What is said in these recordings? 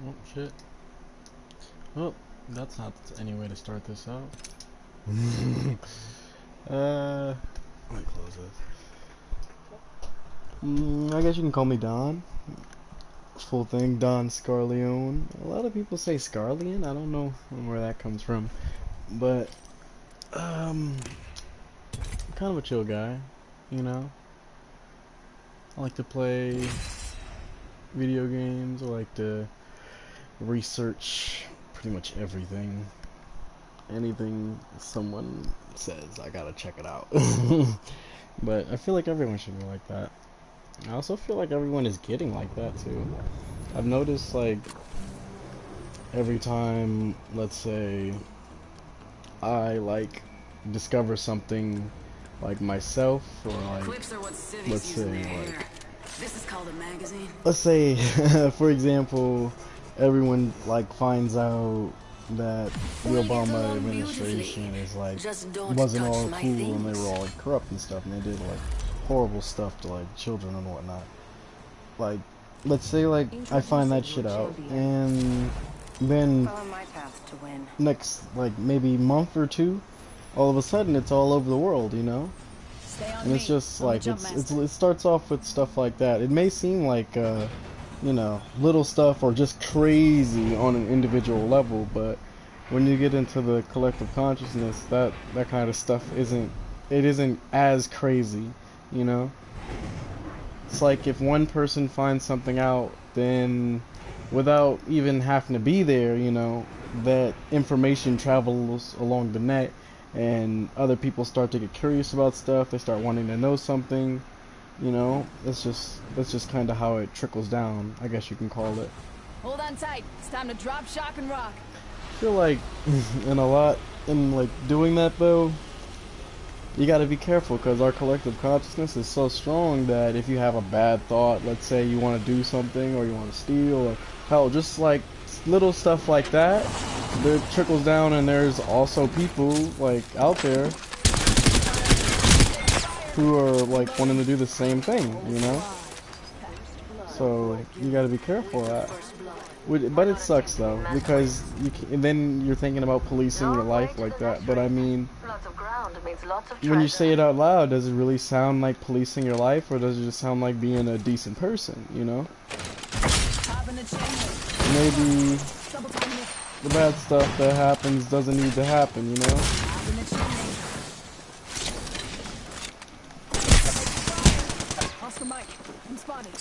Oh shit. Oh, that's not any way to start this out. Let me close this. I guess you can call me Don. Full thing, Don Scarleone. A lot of people say Scarleon. I don't know where that comes from, but I'm kind of a chill guy, you know. I like to play video games. I like to research pretty much everything. Anything someone says, I gotta check it out. But I feel like everyone should be like that. I also feel like everyone is getting like that too. I've noticed like every time, let's say, I like discover something like myself, or like, let's say like, this is called a magazine. let's say for example, everyone like finds out that the Obama administration is like wasn't all cool and they were all like corrupt and stuff, and they did like horrible stuff to like children and whatnot. Like, let's say like I find that shit out, and then next like maybe month or two, all of a sudden it's all over the world, you know. And it's just like it starts off with stuff like that. It may seem like you know, little stuff or just crazy on an individual level, but when you get into the collective consciousness, that kind of stuff isn't as crazy, you know. It's like if one person finds something out, then without even having to be there, you know, that information travels along the net, and other people start to get curious about stuff. They start wanting to know something, you know. That's just kind of how it trickles down, I guess you can call it. Hold on tight. It's time to drop, shock, and rock. I feel like in like doing that though, you got to be careful, because our collective consciousness is so strong that if you have a bad thought, let's say you want to do something or you want to steal, or hell, just like little stuff like that, it trickles down, and there's also people like out there who are like wanting to do the same thing, you know. So you got to be careful of that. But it sucks though, because and then you're thinking about policing your life like that. But I mean, when you say it out loud, does it really sound like policing your life, or does it just sound like being a decent person, you know? Maybe the bad stuff that happens doesn't need to happen, you know? Oscar Mike, I'm spotted.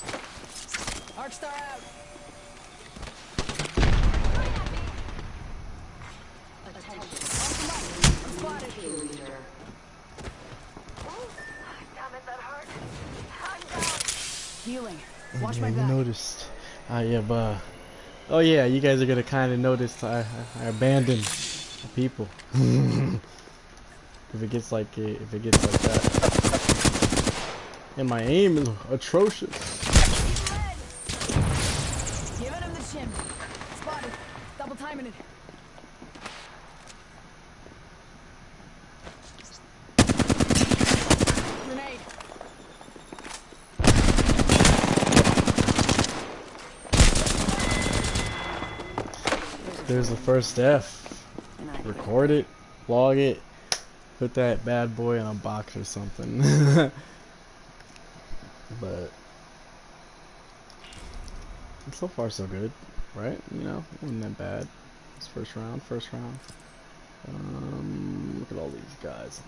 Arcstar out. Healing. Watch my back. You noticed. I have, oh yeah, you guys are gonna kind of notice I abandoned people. If it gets like that. And my aim is atrocious. Giving him the chin. Spotted. Double timing it. Grenade. There's the first F. Record it, log it, put that bad boy in a box or something. But so far so good, right? You know, wasn't that bad. It's first round. Look at all these guys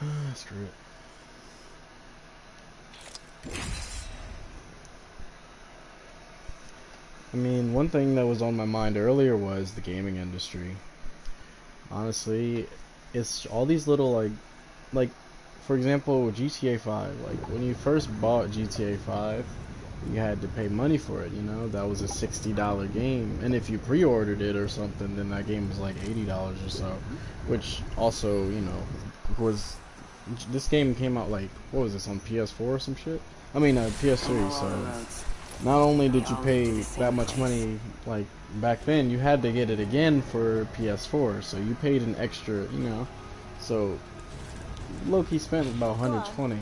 online. Screw it. I mean, one thing that was on my mind earlier was the gaming industry. Honestly, it's all these little like for example, GTA 5. Like when you first bought GTA 5, you had to pay money for it, you know. That was a $60 game, and if you pre-ordered it or something, then that game was like $80 or so, which also, you know, was this game came out like, what was this, on PS4 or some shit? I mean, PS3, so not only did you pay that much money like back then, you had to get it again for PS4, so you paid an extra, you know. So low-key spent about 120.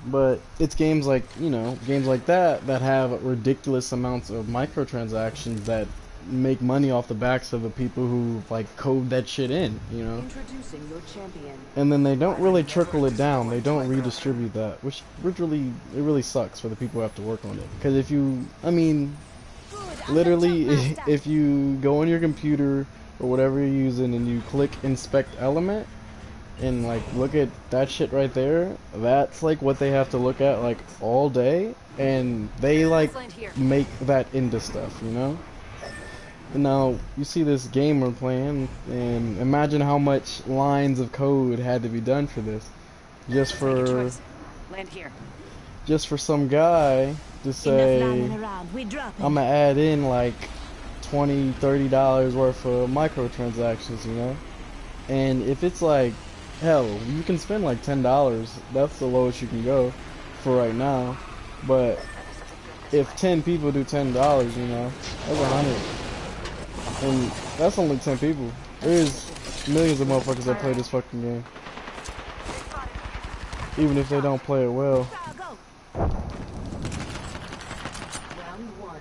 But it's games like, you know, games like that that have ridiculous amounts of microtransactions that make money off the backs of the people who like code that shit in, you know. Introducing your champion. And then they don't really trickle it down. They don't redistribute that, which really it really sucks for the people who have to work on it. Because if you, I mean, literally, if you go on your computer or whatever you're using and you click inspect element and like look at that shit right there, that's like what they have to look at like all day, and they like make that into stuff, you know. And now you see this gamer playing, and imagine how much lines of code had to be done for this, just for some guy to say, I'm gonna add in like $20-$30 worth of microtransactions, you know. And if it's like, hell, you can spend like $10. That's the lowest you can go for right now. But if 10 people do $10, you know, that's 100. And that's only 10 people. There's millions of motherfuckers that play this fucking game, even if they don't play it well. Round 1.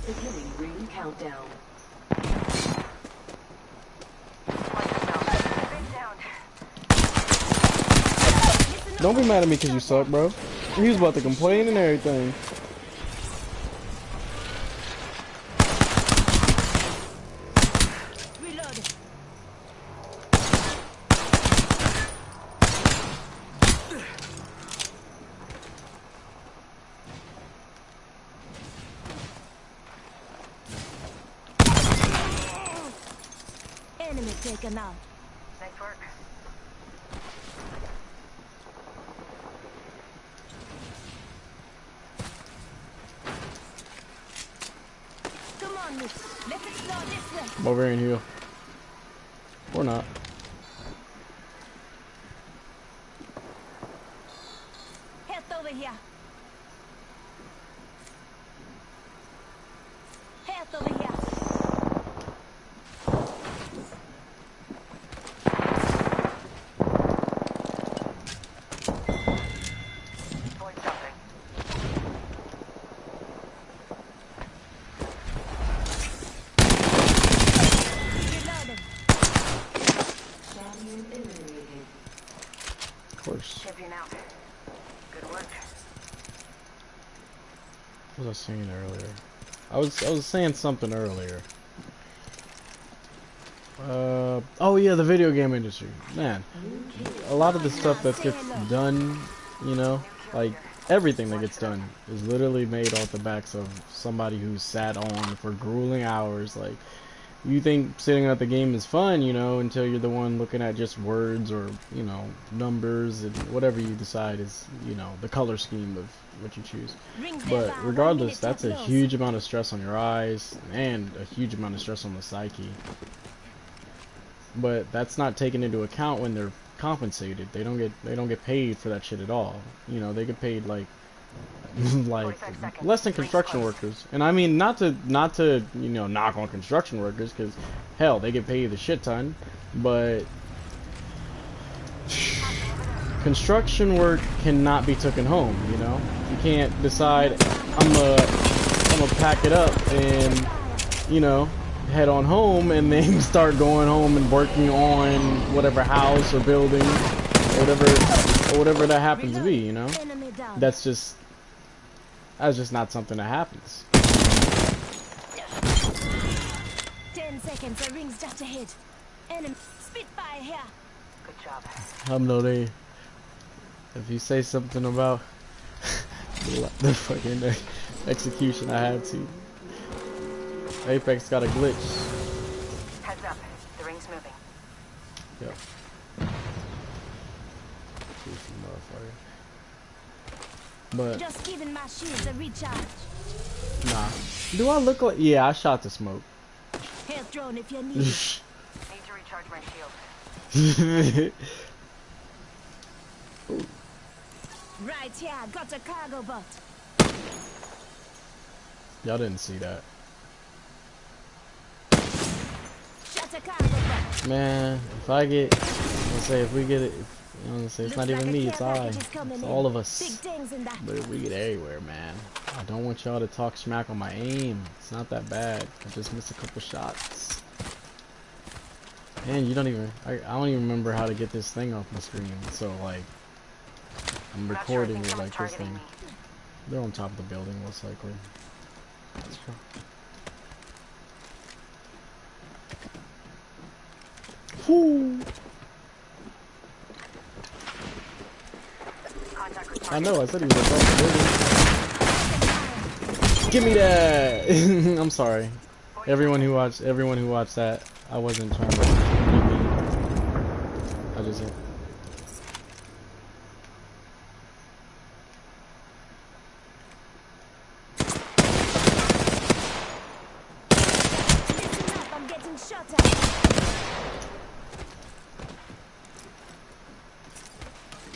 Beginning ring countdown. Don't be mad at me because you suck, bro. He was about to complain and everything. Enemy taken out. Nice work. Come on, Miss. Let's explore this way. I'm over here in heal. Or not. Head over here. Head over here. Of course. Champion out. Good work. What was I saying earlier? I was saying something earlier. Oh yeah, the video game industry. Man, a lot of the stuff that gets done, you know, like everything that gets done is literally made off the backs of somebody who sat on for grueling hours. Like, you think sitting at the game is fun, you know, until you're the one looking at just words or, you know, numbers and whatever you decide is, you know, the color scheme of what you choose. But regardless, that's a huge amount of stress on your eyes and a huge amount of stress on the psyche. But that's not taken into account when they're compensated. They don't get paid for that shit at all. You know, they get paid like like less than construction workers. And I mean, not to you know, knock on construction workers, because hell, they get paid a shit ton, but construction work cannot be taken home, you know. You can't decide I'm gonna pack it up and, you know, head on home and then start going home and working on whatever house or building or whatever that happens to be, you know. That's just not something that happens. 10 seconds, the ring's just ahead. Enemy Spitfire here. Good job. I know they, if you say something about the fucking execution, I had to. Apex got a glitch. Heads up. The ring's moving. Yep. Goofy motherfucker. But Just giving my shields a recharge. nah. Do I look like? Yeah, I shot the smoke. Health drone if you need it. Need to recharge my shield. Right here, got a cargo bot. Y'all didn't see that. Shot a cargo bot. Man, if I get, let's say if we get it, You know what I'm saying? It's Looks not like even a me, care it's I. package is coming It's in. all of Big us. things in that. But we get everywhere, man. I don't want y'all to talk smack on my aim. It's not that bad. I just missed a couple shots. And you don't even, I don't even remember how to get this thing off my screen. So like, I'm Not sure, I recording think it someone's like this targeting thing. me. They're on top of the building, most likely. That's true. Whoo! Contact with I target. know, I said he was above the building. Give me that! I'm sorry. Everyone who watched that, I wasn't trying to be mean. I just Listen up, I'm getting shot at.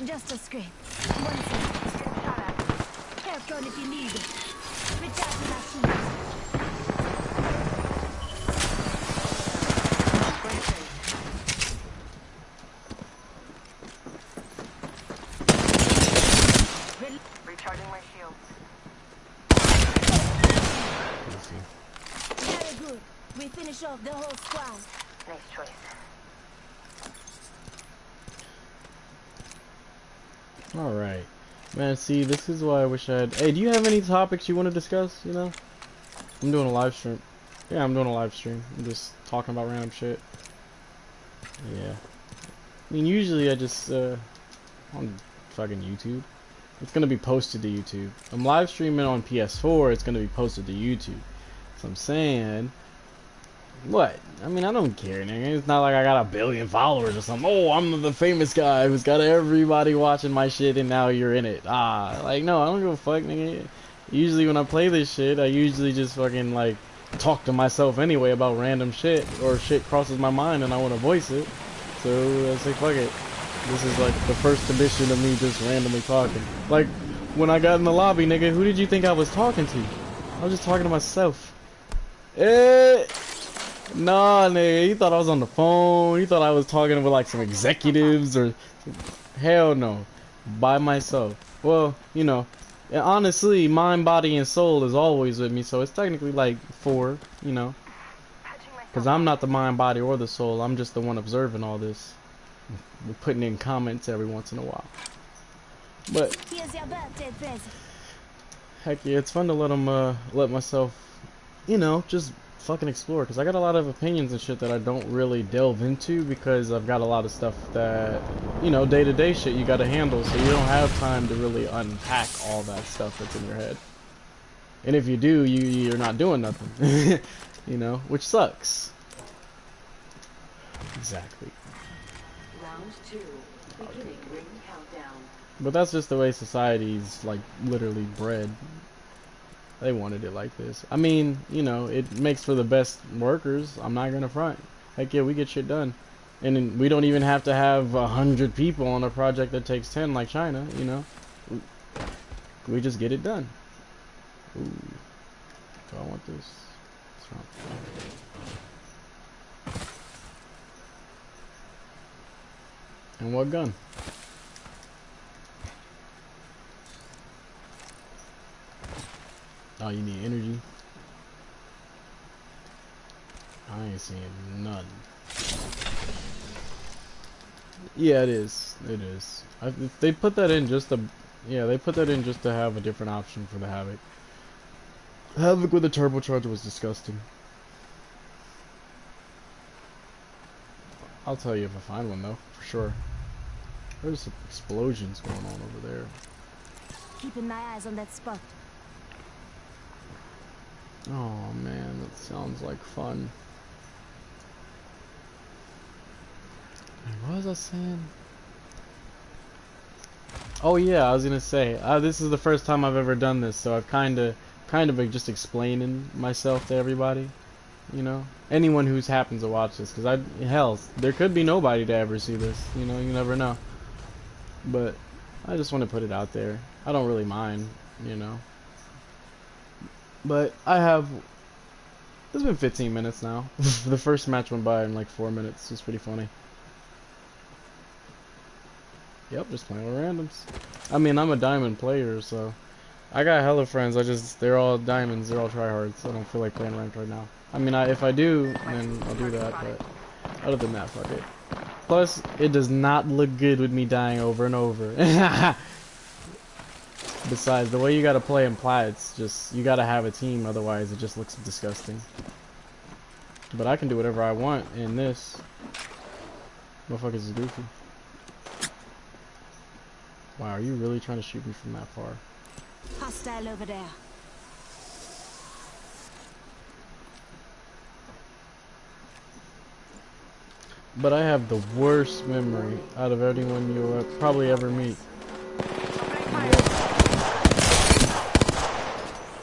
Just a scrape. One second. Hair gun if you need it. Recharging my shield. Recharging my shields. Very good. We finish off the whole squad. Nice choice. Alright. Man, see, this is why I wish I had... Hey, do you have any topics you want to discuss, you know? I'm doing a live stream. Yeah, I'm doing a live stream. I'm just talking about random shit. Yeah. I mean, usually I just, on fucking YouTube. It's gonna be posted to YouTube. I'm live streaming on PS4, it's gonna be posted to YouTube. So I'm saying... What? I mean, I don't care, nigga. It's not like I got 1 billion followers or something. Oh, I'm the famous guy who's got everybody watching my shit and now you're in it. Like, no, I don't give a fuck, nigga. Usually when I play this shit, I usually just fucking, like, talk to myself anyway about random shit. Or shit crosses my mind and I want to voice it. So, I say, fuck it. This is, like, the first edition of me just randomly talking. Like, when I got in the lobby, nigga, who did you think I was talking to? I was just talking to myself. Nah, nigga, you thought I was on the phone. You thought I was talking with like some executives or... Hell no. By myself. Well, you know, honestly, mind, body, and soul is always with me, so it's technically like 4, you know. Because I'm not the mind, body, or the soul. I'm just the one observing all this. We're putting in comments every once in a while. But, Here's your birthday present. heck yeah, it's fun to let myself, you know, just... fucking explore, because I got a lot of opinions and shit that I don't really delve into because I've got a lot of stuff that, you know, day-to-day shit you gotta handle, so you don't have time to really unpack all that stuff that's in your head. And if you do, you're not doing nothing. You know, which sucks. Exactly. Round 2, beginning ring countdown. But that's just the way society's, like, literally bred. They wanted it like this. I mean, you know, it makes for the best workers. I'm not gonna front. Heck yeah, we get shit done. And then we don't even have to have 100 people on a project that takes 10 like China, you know. We just get it done. Ooh. Do I want this? What's wrong? And what gun? Oh, you need energy? I ain't seeing none. Yeah, it is. It is. They put that in just to... Yeah, they put that in just to have a different option for the Havoc. Havoc with a turbocharger was disgusting. I'll tell you if I find one, though, for sure. There's some explosions going on over there. Keeping my eyes on that spot. Oh man, that sounds like fun. What was I saying? Oh yeah, I was gonna say, this is the first time I've ever done this, so I've kind of been just explaining myself to everybody, you know, anyone who's happens to watch this, because hell, there could be nobody to ever see this, you know, you never know. But I just want to put it out there. I don't really mind, you know. But it's been 15 minutes now. The first match went by in like 4 minutes. It's pretty funny. Yep, just playing with randoms. I mean, I'm a diamond player, so I got hella friends. They're all diamonds. They're all tryhards. I don't feel like playing ranked right now. I mean, if I do, then I'll do that. But other than that, fuck it. Plus, it does not look good with me dying over and over. Besides, the way you gotta play in plat, it's just you gotta have a team. Otherwise, it just looks disgusting. But I can do whatever I want in this. Motherfuckers is goofy. Wow, are you really trying to shoot me from that far? Hostile over there. But I have the worst memory out of anyone you'll probably ever meet.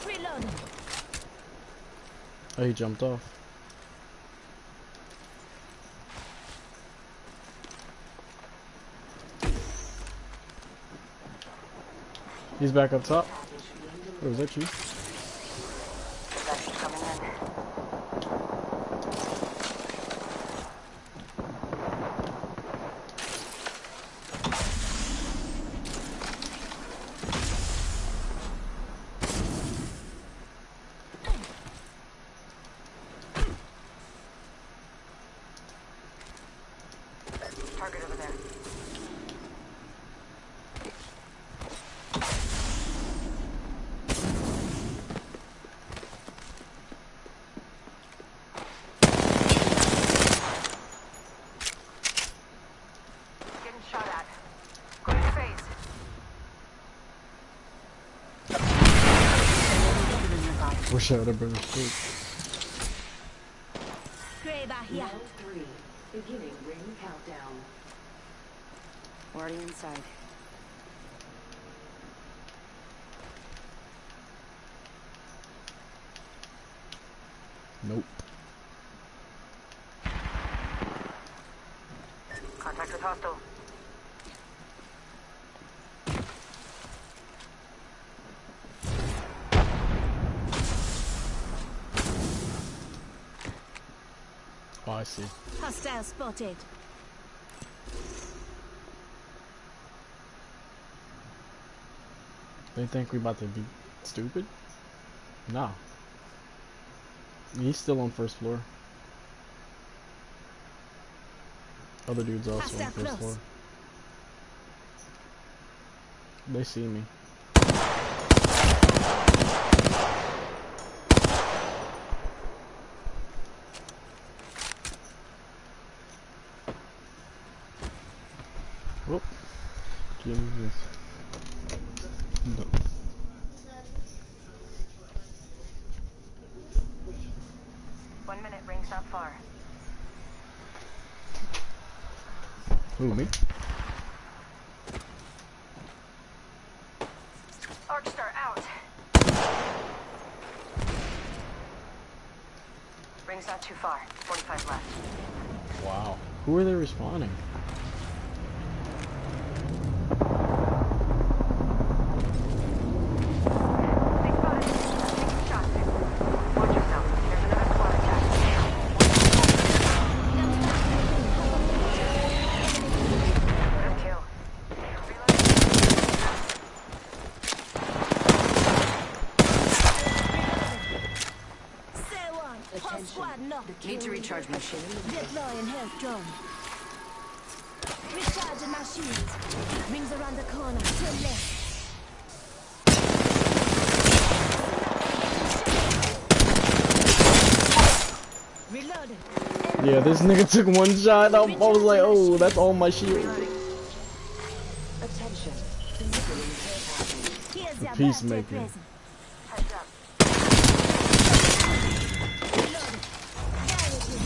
Reloading. Oh, he jumped off. He's back up top. Oh, was that you? That's coming in. Target over there. Getting shot at. Going to phase. Wish I would have been asleep. Grave here. Round 3. Beginning ring countdown. Already inside. Nope. Contact with hostile. Oh, I see. Hostile spotted. They think we about to be stupid? Nah. He's still on first floor. Other dude's also on first floor. They see me. Whoop. Give me this. No. 1 minute, ring's not far. Who, me? Arcstar out. Ring's not too far. 45 left. Wow. Who are they respawning? They spotted. Taking shots. Watch yourself. There's another squad attack. Good kill. Say one. Whole squad knocked. Need to recharge my shield. Deploying health drone. Recharging my shields. Rings around the corner. To the left. Reloading. Yeah, this nigga took one shot. I was like, oh, that's all my shield. Attention. Here's your Peacemaker. birthday present. Heads up. Reloading. There it is.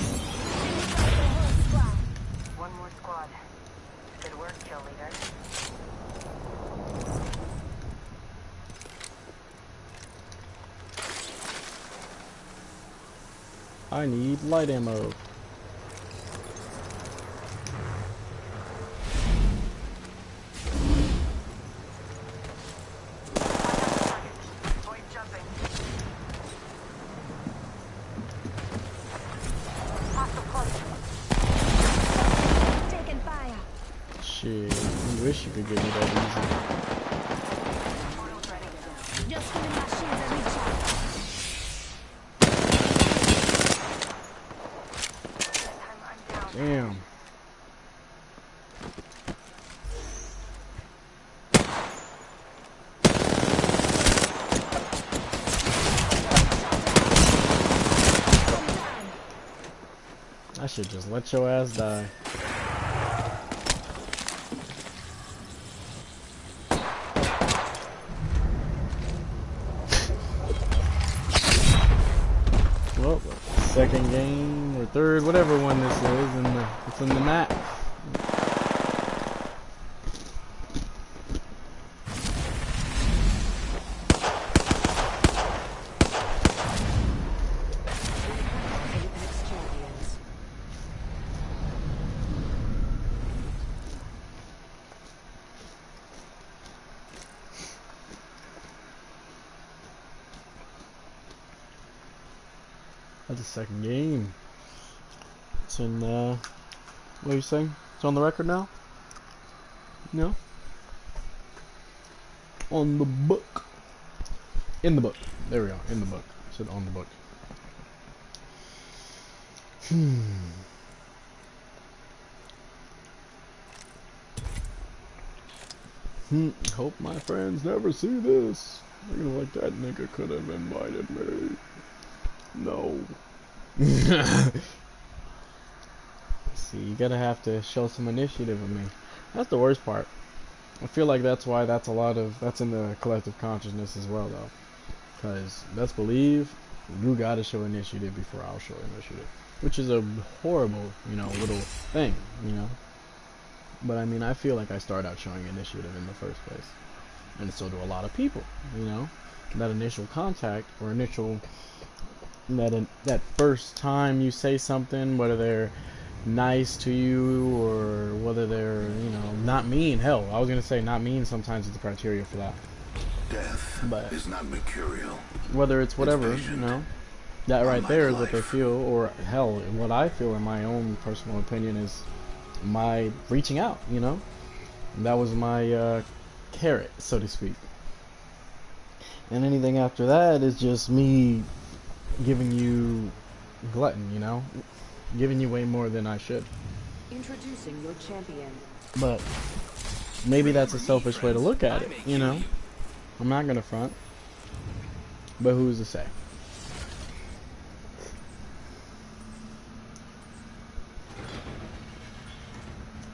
Rings around the whole squad. One more squad. Good work, kill leader. I need light ammo. Avoid jumping. Hostile close. Taking fire. Shit. wish you could get me that Just giving my shields a recharge. easy. Damn. I should just let your ass die. Well, second game or third, whatever one this is, and it's in the map. That's the second game. It's in, what are you saying? It's on the record now? No? On the book. In the book. There we go. In the book. I said on the book. Hope my friends never see this. They're gonna like, that nigga could have invited me. No. See, you gotta have to show some initiative with me. That's the worst part. I feel like that's why that's in the collective consciousness as well, though. Because best believe you gotta show initiative before I'll show initiative, which is a horrible, little thing, But I mean, I feel like I start out showing initiative in the first place, and so do a lot of people, That initial contact or that first time you say something, whether they're nice to you or whether they're not mean. Hell, I was gonna say not mean sometimes is the criteria for that. Death But is not mercurial. whether it's whatever, that right there is what they life. feel, or hell, what I feel in my own personal opinion is my reaching out. That was my carrot, so to speak. And anything after that is just me giving you glutton, giving you way more than I should. Introducing your champion. But maybe that's a selfish way to look at it, I'm not gonna front. But who's to say?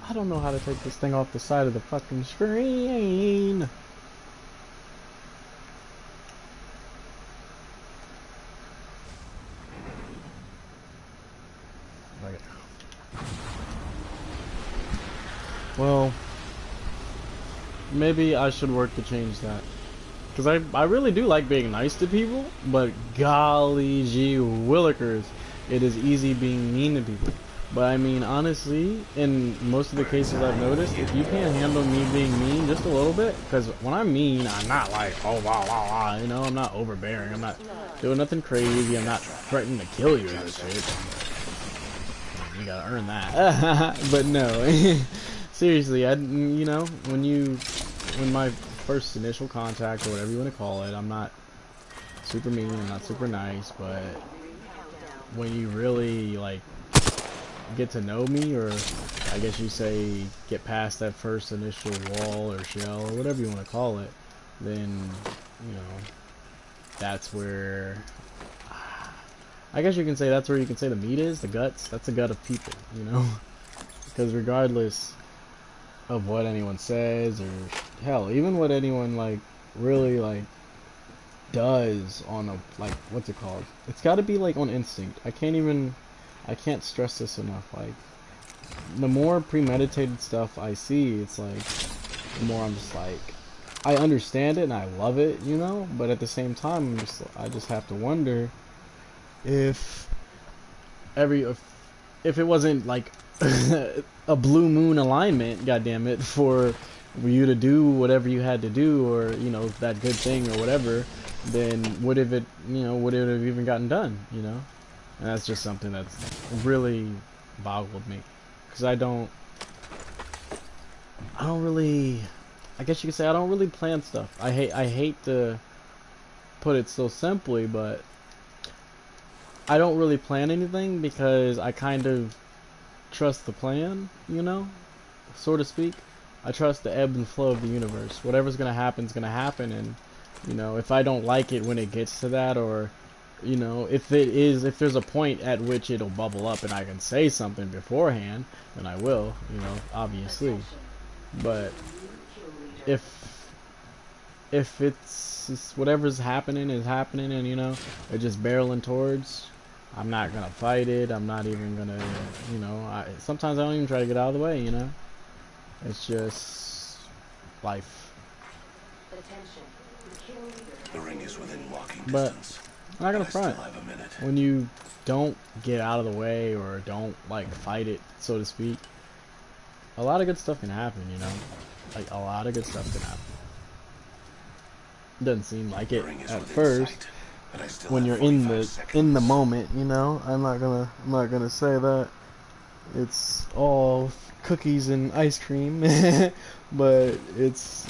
I don't know how to take this thing off the side of the fucking screen. Well, maybe I should work to change that. Because I really do like being nice to people, but golly gee willikers, it is easy being mean to people. But I mean, honestly, in most of the cases I've noticed, if you can't handle me being mean just a little bit, because when I'm mean, I'm not like, oh, wow, wow, wow, I'm not overbearing, I'm not doing nothing crazy, I'm not threatening to kill you or shit. You gotta earn that. But no, seriously, when my first initial contact, or whatever you want to call it, I'm not super mean, I'm not super nice, but when you really, get to know me, or I guess you say get past that first initial wall or shell or whatever you want to call it, then that's where I guess you can say that's where you can say the meat is, the guts. That's the gut of people, because regardless of what anyone says, or hell, even what anyone really does on a what's it called, it's got to be on instinct. I can't stress this enough. The more premeditated stuff I see, it's the more I'm just I understand it and I love it, but at the same time, I just have to wonder if it wasn't a blue moon alignment, goddammit, for you to do whatever you had to do, or that good thing or whatever, then would it have even gotten done, And that's just something that's really boggled me, because I don't really, I guess you could say I don't really plan stuff. I hate to put it so simply, but I don't really plan anything because I kind of trust the plan, you know, so to speak. I trust the ebb and flow of the universe. Whatever's gonna happen is gonna happen, and you know, if I don't like it when it gets to that, or you know, if there's a point at which it'll bubble up and I can say something beforehand, then I will, you know, obviously. But if it's whatever's happening is happening, and you know, it's just barreling towards, I'm not gonna fight it. I'm not even gonna, you know, sometimes I don't even try to get out of the way, you know. It's just life. The ring is within walking But distance. I'm not gonna I still front. have a minute. When you don't get out of the way or don't like fight it, so to speak, a lot of good stuff can happen, you know. Like a lot of good stuff can happen. Doesn't seem like The it ring is at within first sight, but I still when have you're in 45 the seconds. moment, you know. I'm not gonna say that it's all cookies and ice cream, but it's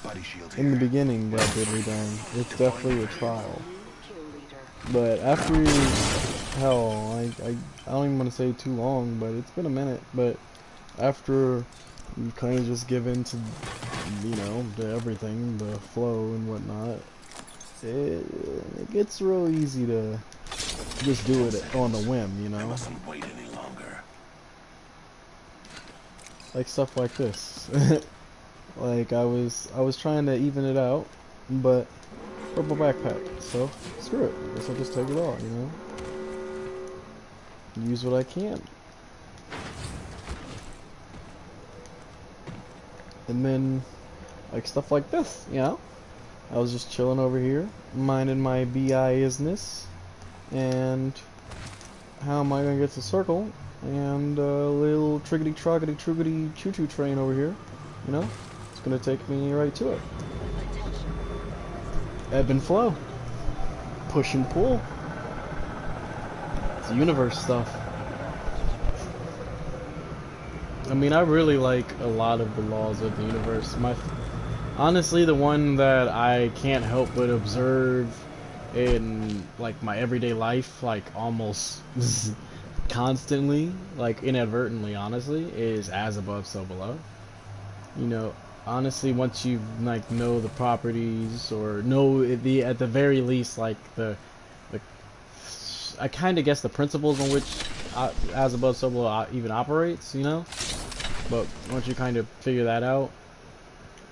Body shield in the here. beginning, God diddly dang, it's definitely a trial. But after hell, I don't even want to say too long, but it's been a minute. But after you kind of just give in to, you know, to everything, the flow and whatnot, it gets real easy to just do it on a whim, you I know, mustn't wait any longer. like stuff like this. Like I was trying to even it out, but purple backpack, so screw it. Guess I'll just take it all, you know. Use what I can. And then like stuff like this, you know. I was just chilling over here, minding my business, and how am I gonna get to the circle? And a little triggity troggity troogity choo choo train over here, you know. It's gonna take me right to it. Ebb and flow, push and pull. It's universe stuff. I mean, I really like a lot of the laws of the universe. Honestly, the one that I can't help but observe in like my everyday life, like almost constantly, like inadvertently, honestly, is as above, so below. You know, honestly, once you like know the properties or know at the very least like the I kind of guess the principles on which as above, so below even operates, you know. But once you kind of figure that out,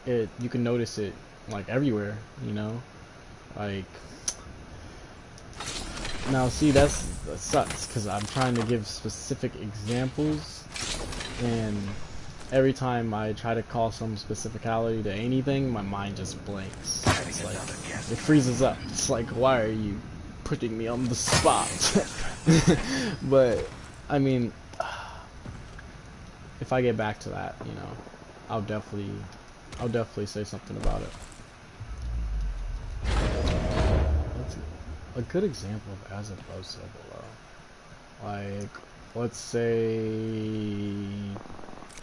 you can notice it like everywhere, you know. Like now, see that sucks because I'm trying to give specific examples, and every time I try to call some specificality to anything, my mind just blanks. It's like it freezes up. It's like, why are you putting me on the spot? But I mean, if I get back to that, you know, I'll definitely say something about it. That's a good example of as above, so below. Like, let's say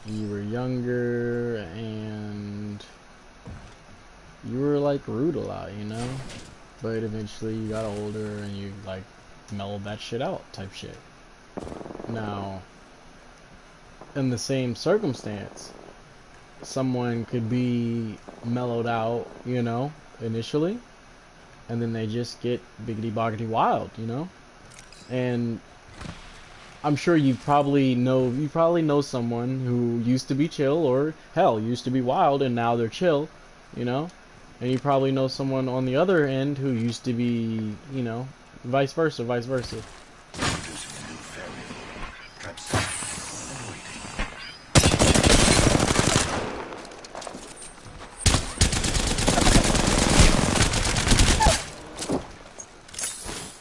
you were younger and you were like rude a lot, you know, but eventually you got older and you like mellowed that shit out, type shit. Now, in the same circumstance, someone could be mellowed out, you know, initially, and then they just get biggity boggity wild, you know. And I'm sure you probably know someone who used to be chill, or hell, used to be wild and now they're chill, you know. And you probably know someone on the other end who used to be, you know, vice versa. Introducing a new variable. Trap set and waiting.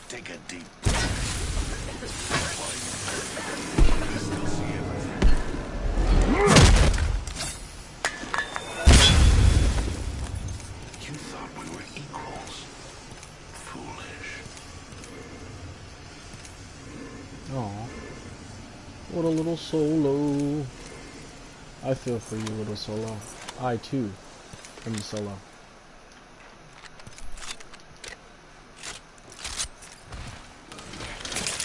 Take a deep breath. I still see everything. You thought we were equals. Foolish. Oh, what a little solo. I feel for you, little Solo. I too am Solo.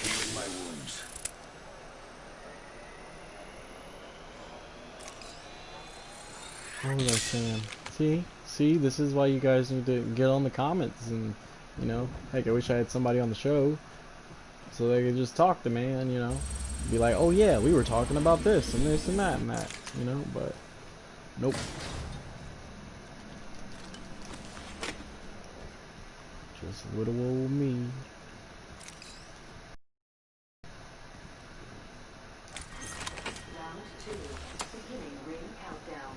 Healing my wounds. What was I saying? See, this is why you guys need to get on the comments and, you know, heck, I wish I had somebody on the show so they could just talk to me and, you know, be like, oh yeah, we were talking about this and this and that, you know, but nope. Just little old me. Round 2. Beginning ring countdown.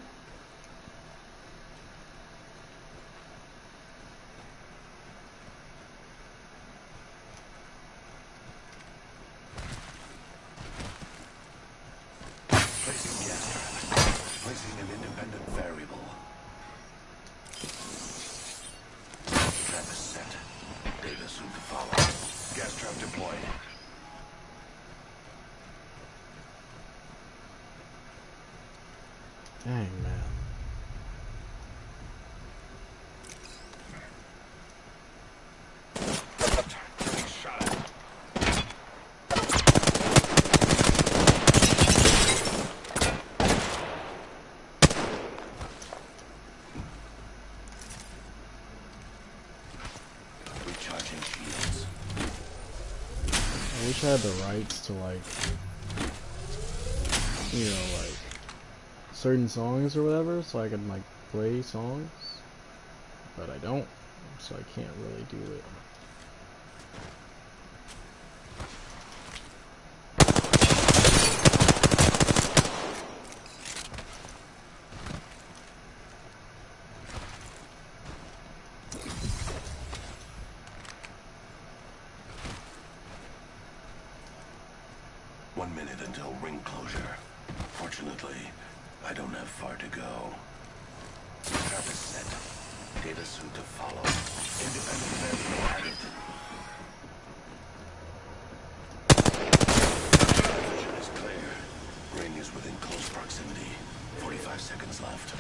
Placing gas trap. Placing an independent variable. Trap is set. Data soon to follow. Gas trap deployed. Dang, man. Shot at. Recharging shields. I wish I had the rights to, like, you know, like, certain songs or whatever, so I could, like, play songs, but I don't, so I can't really do it. One minute until ring closure. Fortunately, I don't have far to go. Trap is set. Data soon to follow. Independent variable added. Vision is clear. Ring is within close proximity. 45 seconds left.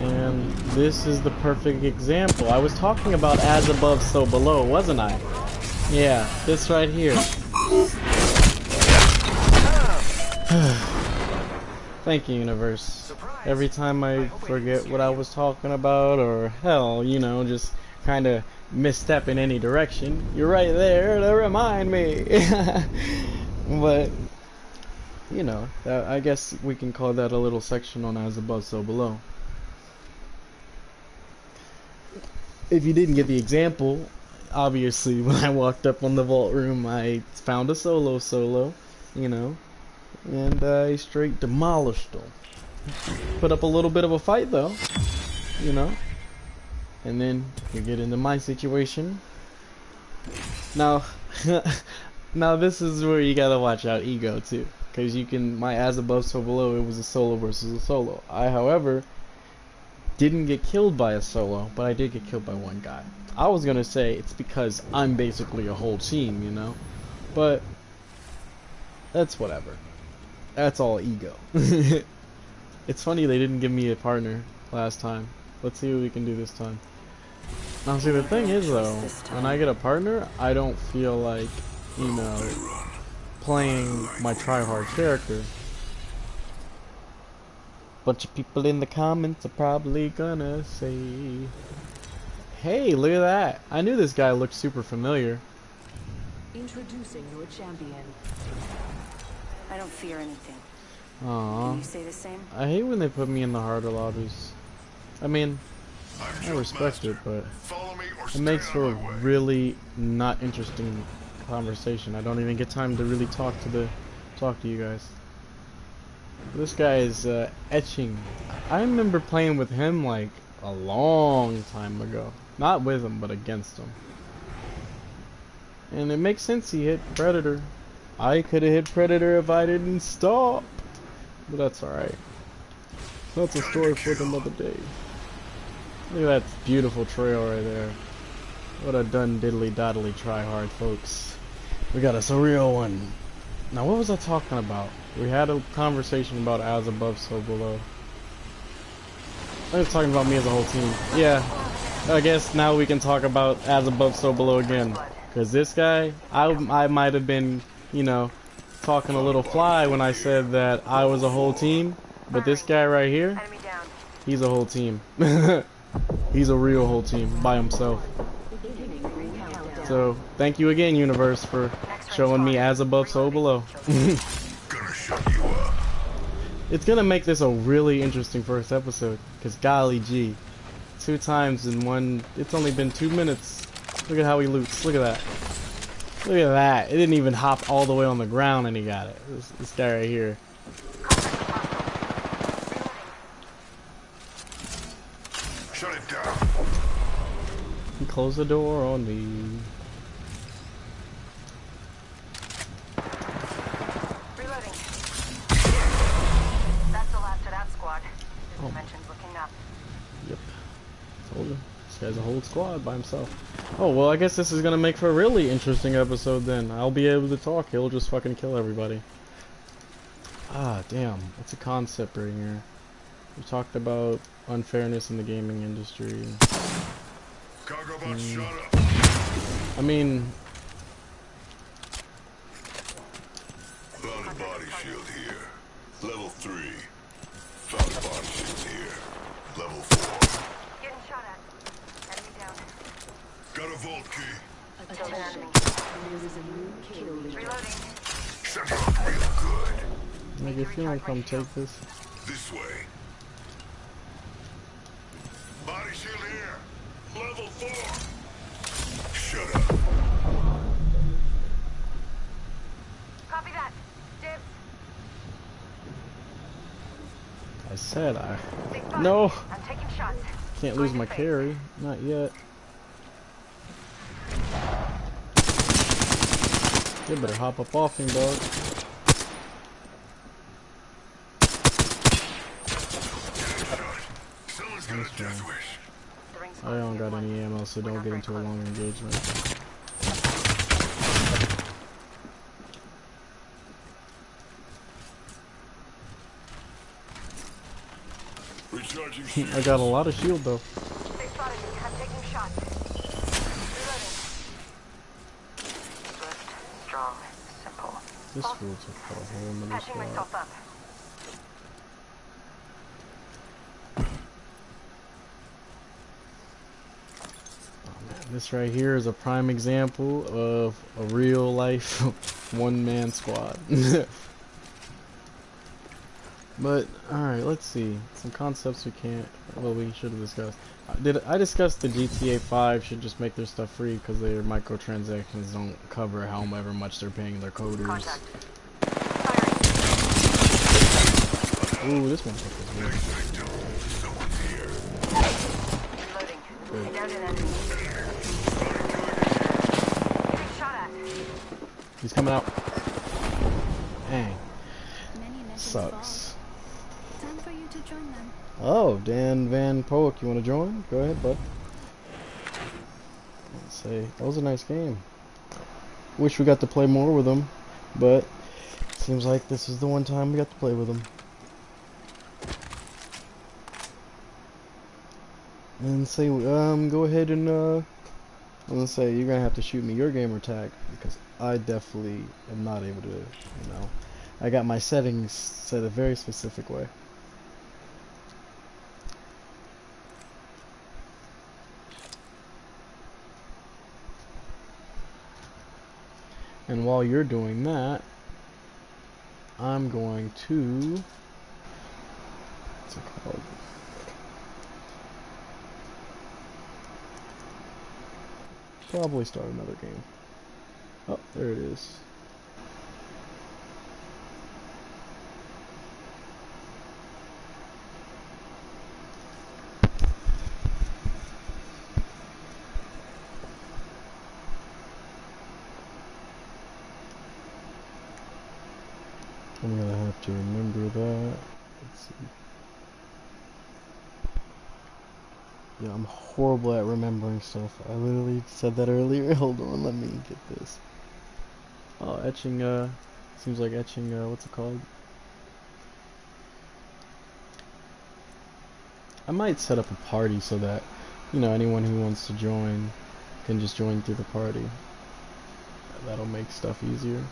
And this is the perfect example. I was talking about as above, so below, wasn't I? Yeah, this right here. Thank you, universe. Every time I forget what I was talking about, or hell, you know, just kind of misstep in any direction, you're right there to remind me. But, you know, I guess we can call that a little section on as above, so below. If you didn't get the example, obviously when I walked up on the vault room, I found a solo, you know, and I straight demolished them. Put up a little bit of a fight though, you know, and then you get into my situation. Now, now this is where you gotta watch out ego too, because you can, my as above so below, it was a solo versus a solo. I, however, didn't get killed by a solo, but I did get killed by one guy. I was gonna say it's because I'm basically a whole team, you know, but that's whatever. That's all ego. It's funny they didn't give me a partner last time. Let's see what we can do this time. Now see, the thing is though, when I get a partner, I don't feel like, you know, playing my try-hard character. Bunch of people in the comments are probably gonna say, hey, look at that. I knew this guy looked super familiar. Introducing your champion. I don't fear anything. Aww. Can you say the same? I hate when they put me in the harder lobbies. I mean, I respect it, but it makes for a really not interesting conversation. I don't even get time to really talk to you guys. This guy is etching. I remember playing with him like a long time ago. Not with him, but against him. And it makes sense he hit Predator. I could have hit Predator if I didn't stop. But that's alright. That's a story for another day. Look at that beautiful trail right there. What a done diddly doddly try hard, folks. We got us a real one. Now, what was I talking about? We had a conversation about as above, so below. I was talking about me as a whole team. Yeah, I guess now we can talk about as above, so below again. Because this guy, I might have been, you know, talking a little fly when I said that I was a whole team. But this guy right here, Enemy down. he's a whole team. He's a real whole team by himself. So, thank you again, universe, for showing me as above, so below. Gonna shut you up. It's gonna make this a really interesting first episode, because golly gee, 2 times in one, it's only been 2 minutes. Look at how he loots, look at that. Look at that, it didn't even hop all the way on the ground and he got it. This guy right here. Shut it down. He closed the door on me. Reloading. That's the last of that squad. This dimension's looking up. Yep, told you. This guy's a whole squad by himself. Oh, well, I guess this is gonna make for a really interesting episode then. I'll be able to talk, he'll just fucking kill everybody. Ah, damn, that's a concept right here. We talked about unfairness in the gaming industry. Cargo bot shut up. I mean, Found a body shield here. Level 3. Found a body shield here. Level 4. Getting shot at. Enemy down. Got a vault key. Killed an enemy. Reloading. Set her up real good. like, if you don't come take this. This way. Body shield here. Level 4. Shut up. Copy that. Dibs. I said Big spot. No! I'm taking shots. Can't lose my carry. Not yet. You better hop up off him, dog. Someone's got a death wish. The ring's I don't got any ammo, so don't get into a long engagement. Recharging shield. I got a lot of shield though. They spotted me. I'm taking shots. Reloading. Swift, strong, simple. This fool took a whole nother Patching spot. myself up. This right here is a prime example of a real life one-man squad. But alright, let's see. Some concepts we can't, well, we should have discussed. I discussed the GTA 5 should just make their stuff free because their microtransactions don't cover however much they're paying their coders. Contact. Ooh, this one is weird. Someone's here. Reloading. I downed an enemy. Getting shot at. He's coming out. Dang, Many legends sucks. fall. Time for you to join them. Oh, Dan Van Poek, you want to join? Go ahead, bud. Let's see. That was a nice game. Wish we got to play more with them, but seems like this is the one time we got to play with them. And say, go ahead and, I'm gonna say you're gonna have to shoot me your gamer tag because I definitely am not able to, you know. I got my settings set a very specific way. And while you're doing that, I'm going to, what's it called? Probably start another game. Oh, there it is. I'm gonna have to remember that. Let's see. Yeah, I'm horrible at remembering stuff. I literally said that earlier. Hold on, let me get this. Oh, etching, seems like etching, what's it called? I might set up a party so that, you know, anyone who wants to join can just join through the party. That'll make stuff easier.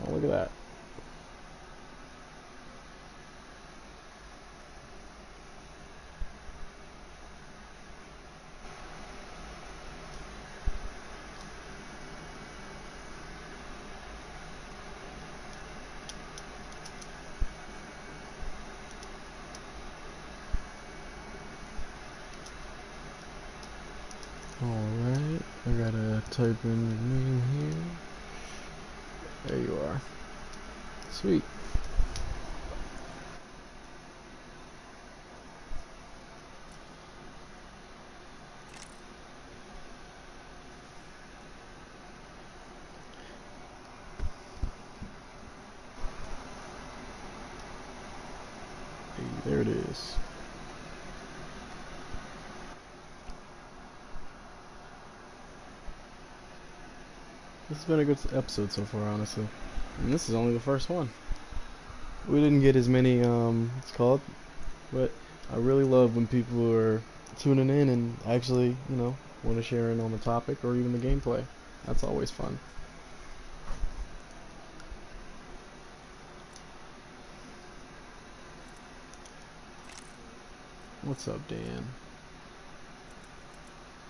Oh, look at that. Alright, I gotta type in your name here. There you are. Sweet. Hey, there it is. This has been a good episode so far, honestly. And this is only the first one. We didn't get as many, it's called, but I really love when people are tuning in and actually, you know, want to share in on the topic or even the gameplay. That's always fun. What's up, Dan?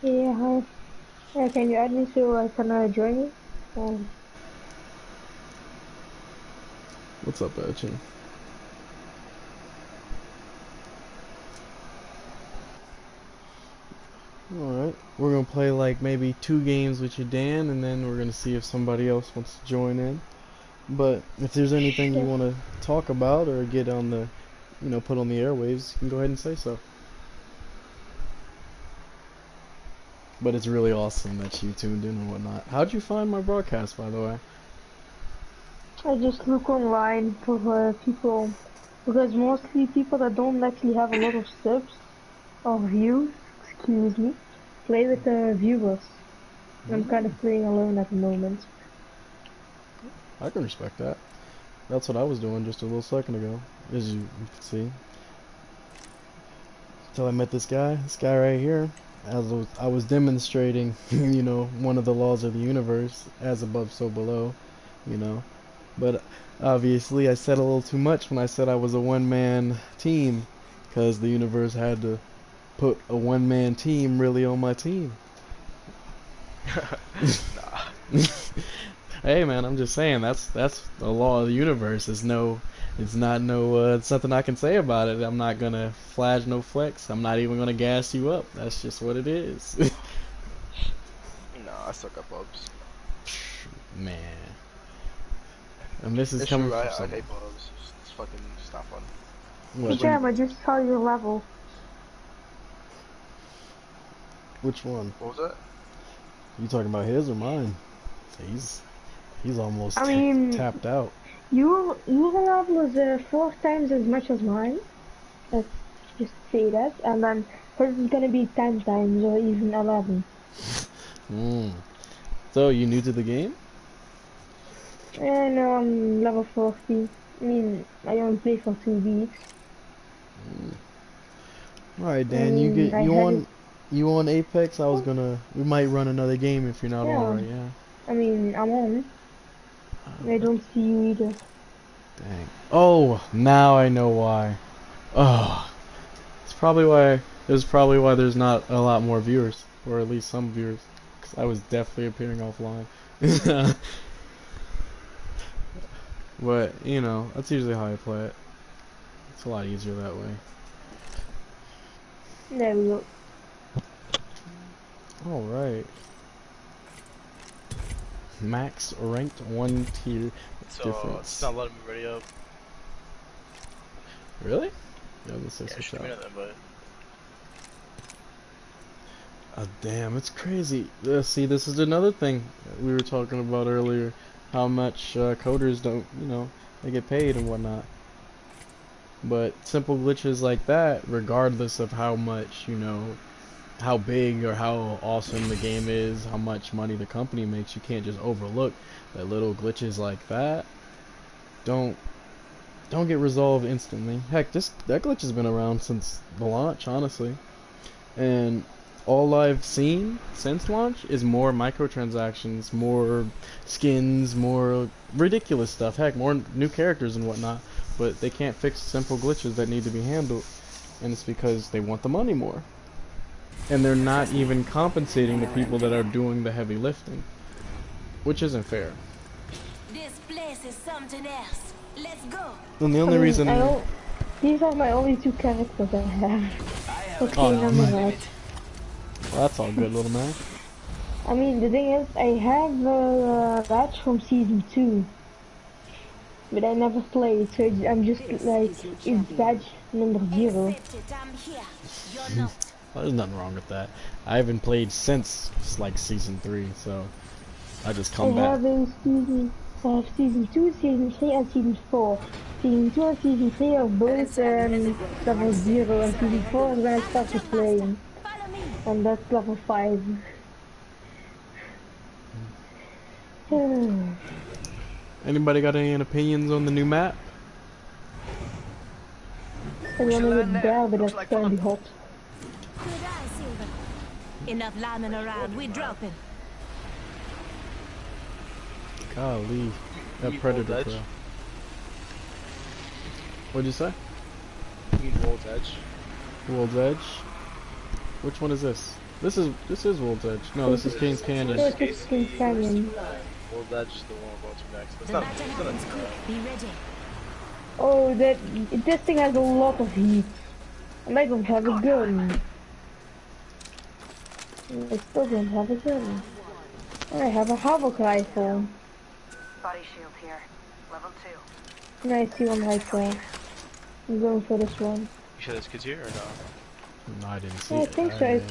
Yeah, hi. Yeah, can you add me so I can join you? What's up, Etchin? Alright, we're gonna play like maybe 2 games with you, Dan, and then we're gonna see if somebody else wants to join in. But if there's anything you Sure. want to talk about or get on the, you know, put on the airwaves, you can go ahead and say so. But it's really awesome that you tuned in and whatnot. How'd you find my broadcast, by the way? I just look online for people, because mostly people that don't actually have a lot of subs or views, excuse me, play with the viewers. I'm kind of playing alone at the moment. I can respect that. That's what I was doing just a little second ago, as you can see. Until I met this guy right here. I was demonstrating, you know, one of the laws of the universe, as above, so below, you know. But obviously, I said a little too much when I said I was a one-man team, because the universe had to put a one-man team really on my team. Hey man, I'm just saying that's the law of the universe. It's nothing I can say about it. I'm not gonna flash no flex. I'm not even gonna gas you up. That's just what it is. Nah, I suck at pubs. Man, and this is It's coming true, from I someone. hate pubs. It's fucking, it's not fun. What? Okay, I just saw your level. Which one? What was that? You talking about his or mine? He's almost I mean, tapped out. your level is 4 times as much as mine. Let's just say that, and then his is gonna be 10 times or even 11. Mm. So you new to the game? And level 40. I mean, I only play for 2 weeks. All right, I Dan. mean, I had it. You on Apex? We might run another game if you're not on Yeah, right. Yeah. I mean, I'm on. I don't see you either. Dang. Oh, now I know why. Oh, it's probably why. There's probably why there's not a lot more viewers, or at least some viewers, because I was definitely appearing offline. But you know, that's usually how I play it. It's a lot easier that way. There we go. Alright. Max ranked 1 tier So difference. it's not letting me ready up. Really? Yeah, let's say Yeah, switch should out. be nothing, but Oh, damn, it's crazy. See, this is another thing we were talking about earlier. How much coders don't, you know, they get paid and whatnot. But simple glitches like that, regardless of how much, you know, how big or how awesome the game is, how much money the company makes, you can't just overlook that little glitches like that don't get resolved instantly. Heck, that glitch has been around since the launch, honestly. And all I've seen since launch is more microtransactions, more skins, more ridiculous stuff. Heck, more new characters and whatnot. But they can't fix simple glitches that need to be handled. And it's because they want the money more. And they're not even compensating the people that are doing the heavy lifting. Which isn't fair. This place is something else. Let's go. And the only reason... These are my only 2 characters I have. Okay, Oh, on the right. well, that's all good, little man. I mean, the thing is, I have a badge from season 2. But I never played, so I'm just like, it's badge number 0. Accept it, I'm here. You're not. Well, there's nothing wrong with that. I haven't played since like season 3, so I just come back. I have season 2, season 3, and season 4. Season 2 and season 3 are both level 0, and season 4 is when I started playing. Follow me. And that's level 5. Anybody got any opinions on the new map? I want to get there, but that's gonna be hot. Good eye, Silver. Enough lambing around. We're dropping. Golly, that predator pro. What'd you say? you need World's Edge. World's Edge? Which one is this? This is World's Edge. No, this is King's Canyon. This is King's Canyon. World's Edge is the one we're going to next. It's The not, battle it's not happens quick. Be ready. Oh, this thing has a lot of heat. And I don't have a gun. I still don't have a gun. I have a Havoc rifle. Body shield here. Level 2. Nice one rifle. I'm going for this one. You sure there's kids here or no? No, I didn't see Yeah, I it. think so. Is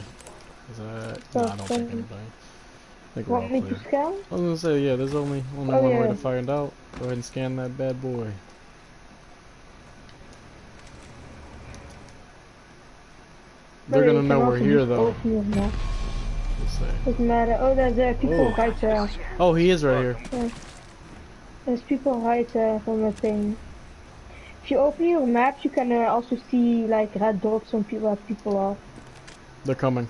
that? No, I don't think anybody. I think we're all Want me clear. to scan? I was gonna say, yeah, there's only Oh, one way yeah. to find out. Go ahead and scan that bad boy. They're Maybe gonna you know can we're also here just though. open your map. Let's see. Doesn't matter. Oh, there's people Oh. right there. Oh, he is right here. There's people right there from the thing. If you open your map, you can also see like red dots on people where people are. They're coming.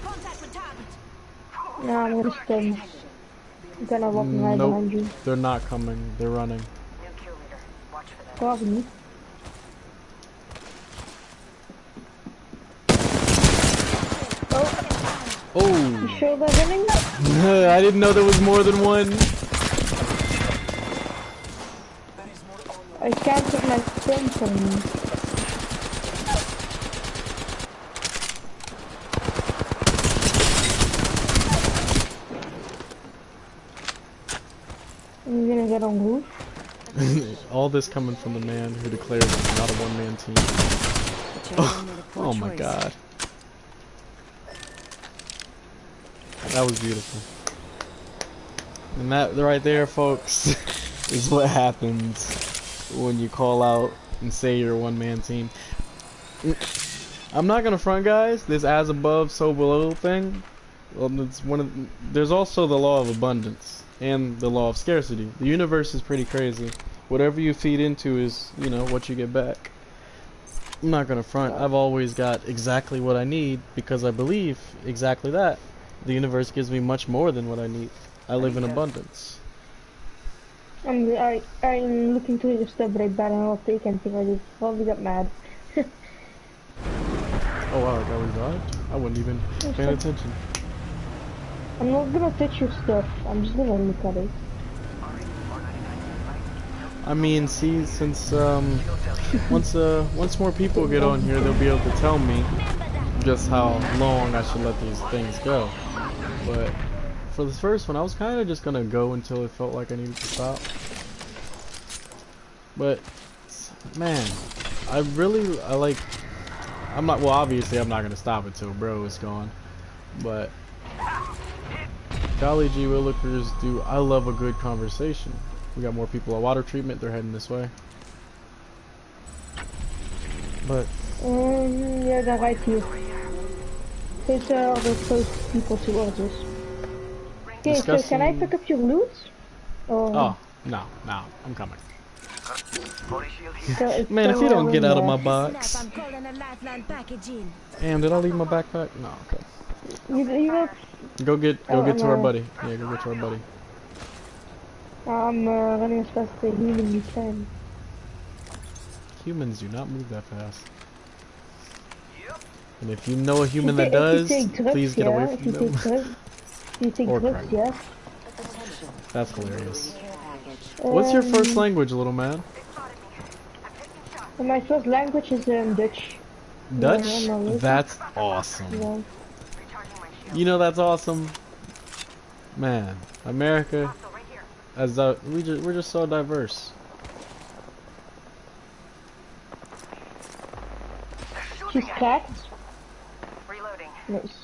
Contact with target. Nah, I'm gonna stun. I'm gonna walk right behind you. Nope, they're not coming. They're running. New kill leader. Watch for them. Probably. You Oh! sure they're running? I didn't know there was more than one. I can't put my stun from me. I'm gonna get on roof. All this coming from the man who declared it's not a one-man team. Oh my god. That was beautiful. And that right there, folks, is what happens when you call out and say you're a one-man team. I'm not gonna front, guys. This as above, so below thing. Well, it's there's also the law of abundance and the law of scarcity. The universe is pretty crazy. Whatever you feed into is, you know, what you get back. I'm not gonna front. I've always got exactly what I need because I believe exactly that. The universe gives me much more than what I need. I live in abundance. I'm looking through your stuff, but I better not take anything. I just probably got mad. Oh wow, that revived? I wasn't even paying attention. I'm not gonna touch your stuff. I'm just gonna look at it. I mean, see, since once more people get on here, they'll be able to tell me just how long I should let these things go. But for the first one, I was kind of just gonna go until it felt like I needed to stop. But man, I like. I'm not. Well, obviously, I'm not gonna stop until bro is gone. But golly gee willikers, do I love a good conversation. We got more people at water treatment. They're heading this way. But yeah, they're right here. There's all the close people towards us. Okay, so can I pick up your loot? Or... Oh, no, I'm coming. So Man, if you don't get out of my Snap, box. I'm calling a lifeline package in. Damn, did I leave my backpack? No, okay. You Go get to our no. buddy. Yeah, go get to our buddy. I'm running as fast as I humanly can. Humans do not move that fast. And if you know a human that does, please get away from them. If you take drugs, yeah. That's hilarious. What's your first language, little man? My first language is Dutch. Dutch? Yeah, That's awesome. Yeah. You know that's awesome. Man, America, we're just so diverse. She's cracked. Reloading. Nice.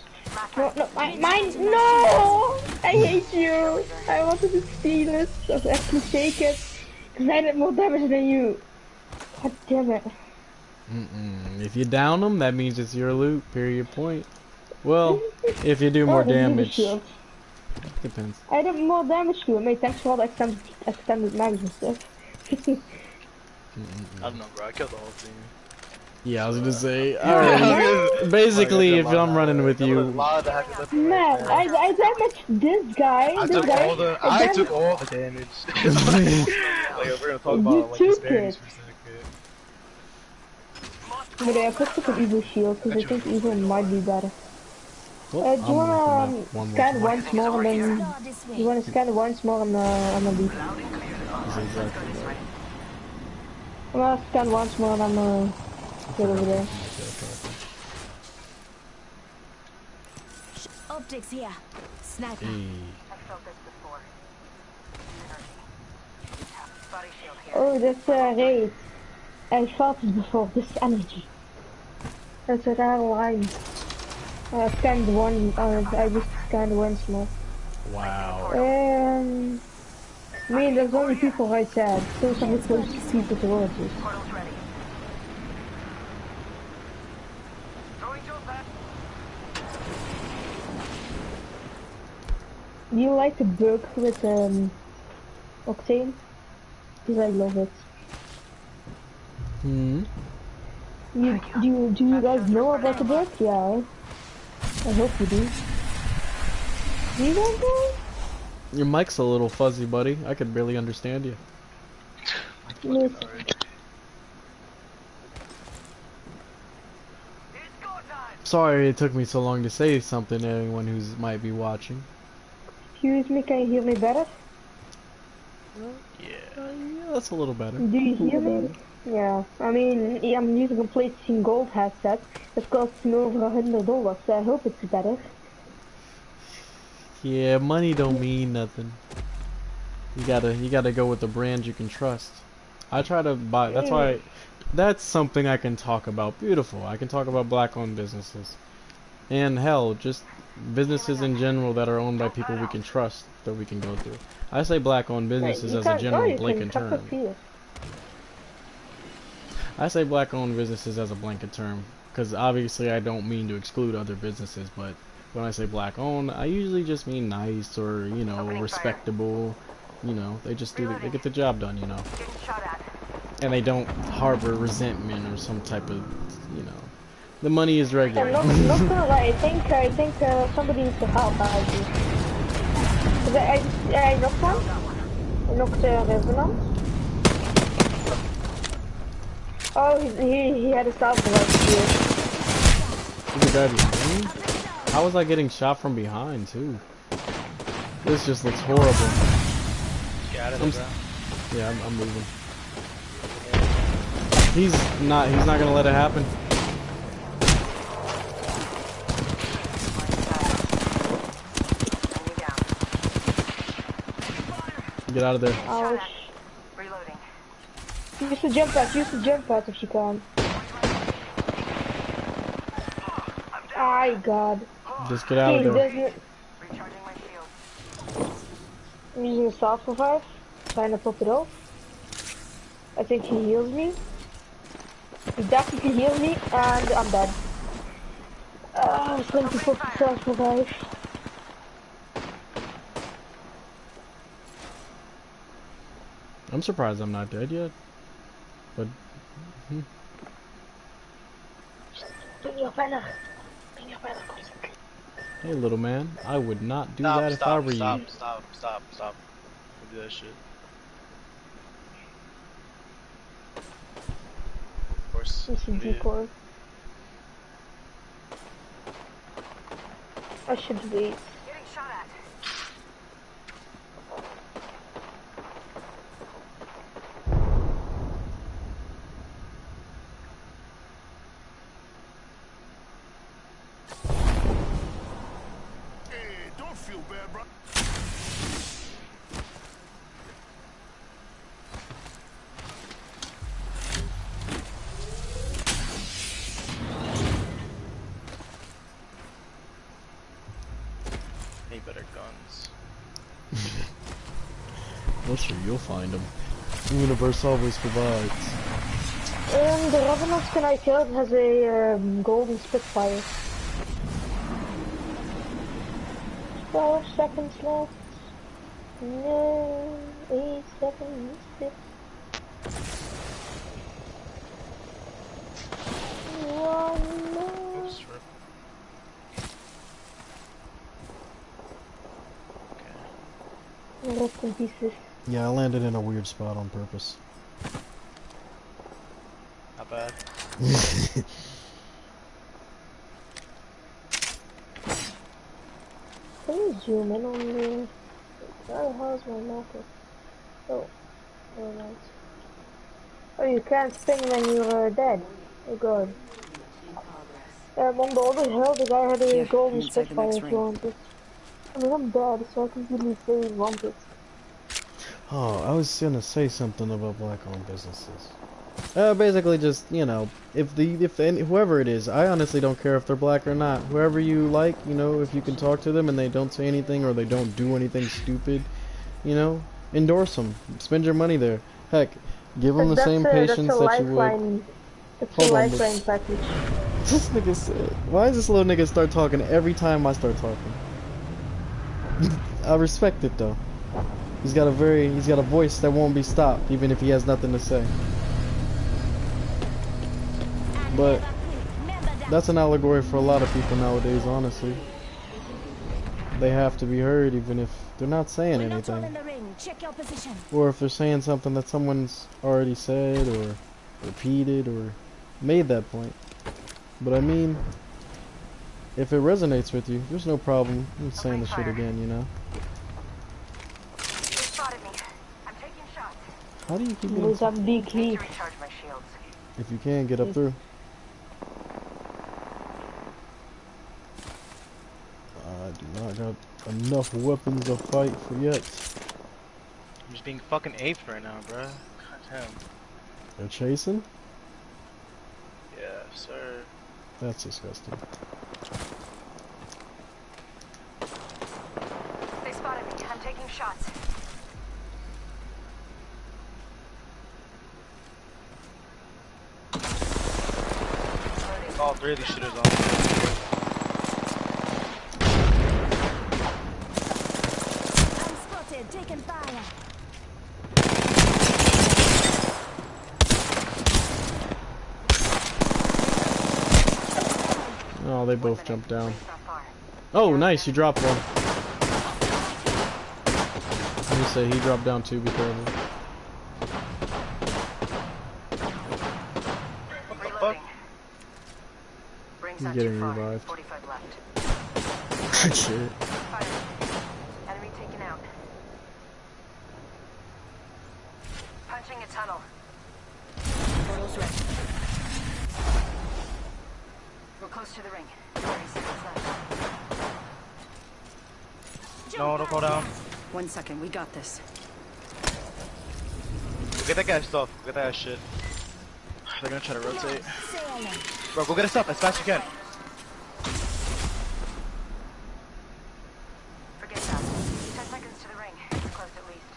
No, mine, no! I hate you! I wanted to steal it, so I actually take it, because I did more damage than you. God damn it. If you down them, that means it's your loot, period, point. Well, if you do more damage, depends. I did more damage to him, mate, thanks for all the extended mags and stuff. I don't know, bro. I killed the whole team. Yeah, I was gonna say, alright, basically, if I'm running with you... Man, I damaged this guy, I took all the damage. Like, we're gonna talk about, like, disparities for a second. But I picked up an evil shield, because I think evil might be better. Do you wanna scan once more and then... You wanna scan once more and I'm gonna leave. I'm gonna scan once more and I'm gonna get over there. Optics here. Sniper. I've felt this before. Energy. Body shield here. Oh, that's a raid. I felt it before, this energy. That's a rare line. I scanned one, I just scanned once more. Wow. I mean, there's only people right there. Still some close people towards us. Portal's ready. Throwing Joe back. Do you like the burger with octane? Because I love it. Hmm? Do you guys know about the burger? Yeah. I hope you do. Do you guys know? Your mic's a little fuzzy, buddy. I could barely understand you. Yes. Sorry it took me so long to say something to anyone who might be watching. Excuse me, can you hear me better? Yeah, that's a little better. Do you hear me? Yeah, I mean, I'm using a PlayStation Gold headset. It costs me over $100, so I hope it's better. Yeah, money don't mean nothing. You gotta go with the brand you can trust. I try to buy. That's something I can talk about. Beautiful. I can talk about black-owned businesses, and hell, just businesses in general that are owned by people we can trust that we can go through. I say black-owned businesses as a general blanket term. I say black-owned businesses as a blanket term because obviously I don't mean to exclude other businesses, but when I say black-owned, I usually just mean nice or, you know, respectable. You know, they just they get the job done, you know. And they don't harbor resentment or some type of, you know. The money is regular. Not gonna lie, I think somebody needs to help out here. I knocked one. I knocked Revenant. Oh, he had a stop right here. He's a guy behind me? How was I getting shot from behind too? This just looks horrible. Get out of there, bro. Yeah, I'm moving. He's not gonna let it happen. Get out of there. Ouch. Reloading. Use the jump pad if you can. Ay, God. Just get out of there. Recharging my shield. I'm using a self revive, trying to pop it off. I think he heals me. He definitely heals me, and I'm dead. I was going to pop the self revive. I'm surprised I'm not dead yet. But Bring your banner. Bring your banner constantly. hey, little man, I would not do that if I were you. Stop. Don't do that shit. Of course. This is decoy. I should wait. Getting shot at. Hey, don't feel bad, bro. Hey, better guns. Well, sure, you'll find them. The universe always provides. The Revenant skin I killed has a golden Spitfire. 12 seconds left. No, 8 seconds. 6. 1 more. Oops, rip. Rest in pieces. Yeah, I landed in a weird spot on purpose. Not bad. Can you zoom in on me? Where the hell is my marker? Oh, very nice. Oh, you can't spin when you're dead. Oh god. On the other hill, the guy had a Here, golden I'm inside the Spitfire next if ring. you want it. I mean, I'm dead, so I can really say you want it. Oh, I was gonna say something about black-owned businesses. Basically, just you know, if whoever it is, I honestly don't care if they're black or not. Whoever you like, you know, if you can talk to them and they don't say anything or they don't do anything stupid, you know, endorse them. Spend your money there. Heck, give them the same patience that you would. That's Hold a on, lifeline package. This nigga said, why does this little nigga start talking every time I start talking? I respect it though. He's got a voice that won't be stopped, even if he has nothing to say. But that's an allegory for a lot of people nowadays, honestly. They have to be heard even if they're not saying anything. Or if they're saying something that someone's already said or repeated or made that point. But I mean, if it resonates with you, there's no problem in saying the shit again, you know? They spotted me. I'm taking shots. How do you keep There's getting... a big Need heat. to recharge my shields. If you can, get up through. I do not got enough weapons to fight for yet. I'm just being fucking aped right now, bruh. God damn. They're chasing? Yeah, sir. That's disgusting. They spotted me. I'm taking shots. All 3 of these shooters on. I'm spotted, taking fire. Oh, they both jumped down. Oh, nice, you dropped one. Let me say, he dropped down too, be careful. Reloading. Rings He's not getting too far. revived. 45 left. Shit. Fire. Enemy taken out. Punching a tunnel. Portal's ready. to the ring. 30 seconds left. No, don't go down. 1 second, we got this. Go get that guy's stuff. Go get that guy's shit. They're gonna try to rotate. Bro, go get his stuff as fast as you can. Forget that. 10 seconds to the ring. We're close at least.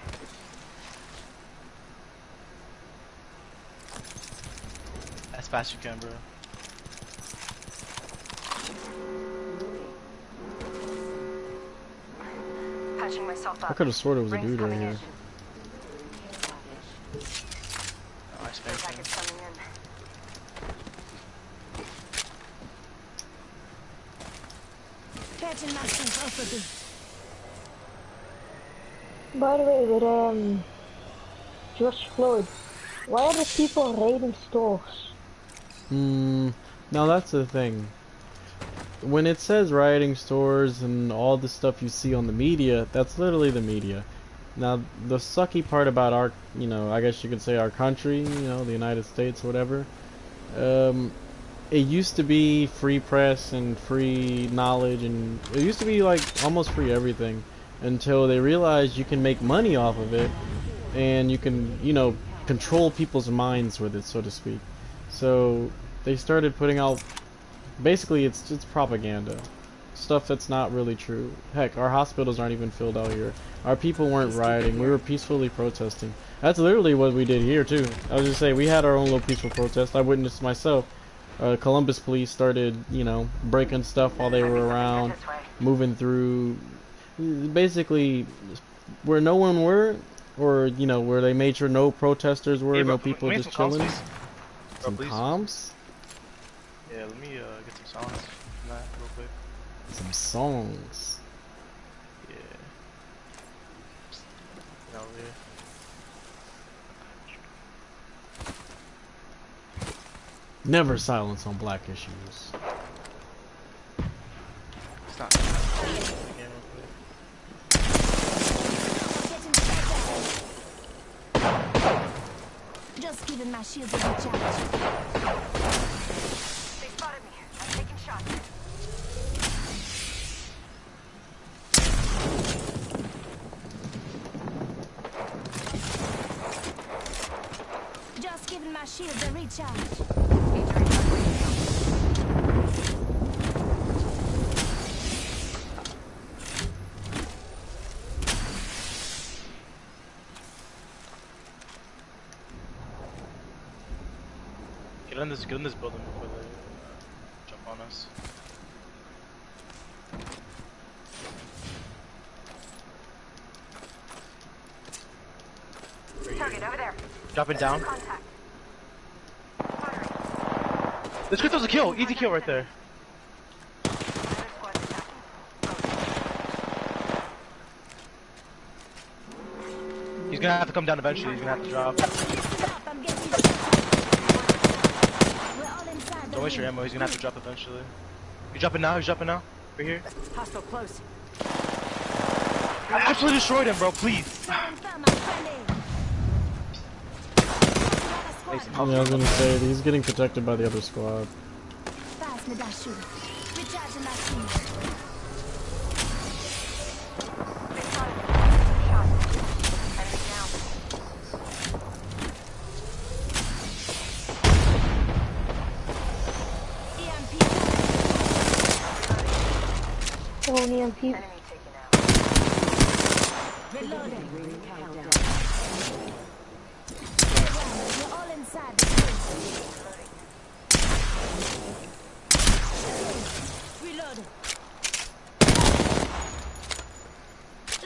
As fast as you can, bro. Patching myself up. I could have sworn it was a Ring's dude right coming here. in. Nice space. Package coming in. Catching myself up a bit. By the way, with George Floyd, why are the people raiding stores? Now that's the thing. When it says rioting stores and all the stuff you see on the media, that's literally the media. Now, the sucky part about our, I guess you could say our country, the United States, whatever, it used to be free press and free knowledge, and it used to be like almost free everything, until they realized you can make money off of it, and you can, control people's minds with it, so to speak. So they started putting out, basically it's propaganda, stuff that's not really true. Heck, our hospitals aren't even filled out here. Our people weren't rioting, we were peacefully protesting. That's literally what we did here too. I was just saying, we had our own little peaceful protest. I witnessed myself. Columbus police started, breaking stuff while they were around, moving through, basically, where no one were, or, where they made sure no protesters were, no people just chilling. Some comms? Yeah, let me get some songs from that real quick. Some songs. Yeah. Get over here. Never silence on black issues. It's not. Yeah, real quick. Just giving my shields a recharge. They spotted me. I'm taking shots. Just giving my shields a recharge. Get in this building before they jump on us. Target over there. Drop it down. Contact. This crystal's a kill. Easy kill right there. Another squad's attacking. He's gonna have to come down eventually. He's gonna have to drop. I'm getting shot. We're all inside. Don't waste your ammo. He's gonna have to drop eventually. He's dropping now. He's dropping now. Right here. Hostile close. I absolutely destroyed him, bro. Please. Yeah, I was gonna say, he's getting protected by the other squad. Pass me that shoe. Recharging my shield. They spotted me. Shot. Enemy down. EMP. Only EMP. Enemy taken out. Reloading. Ring countdown. We're all inside the place. Reloading.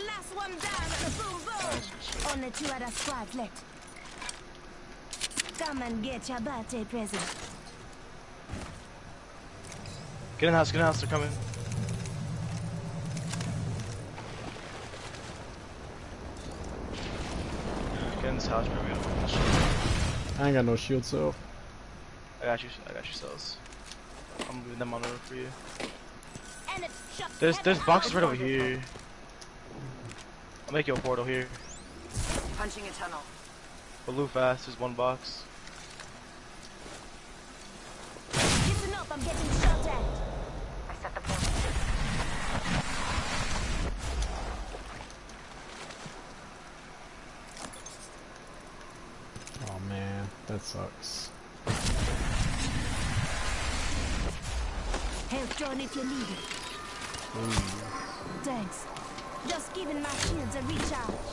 Last one down and a boom boom. Only 2 other squads left. Come and get your birthday present. Get in the house. Get in the house. They're coming. Get in this house, bro. We gotta open this shit. I ain't got no shield, so I got you. I got you, cells. I'm moving them on over for you. And it's shut. There's boxes right over here. I'll make you a portal here. Punching a tunnel. Baloo fast. There's one box. Listen up, I'm getting shot at. sucks. Help drone if you need it. Thanks. Just giving my shields a recharge.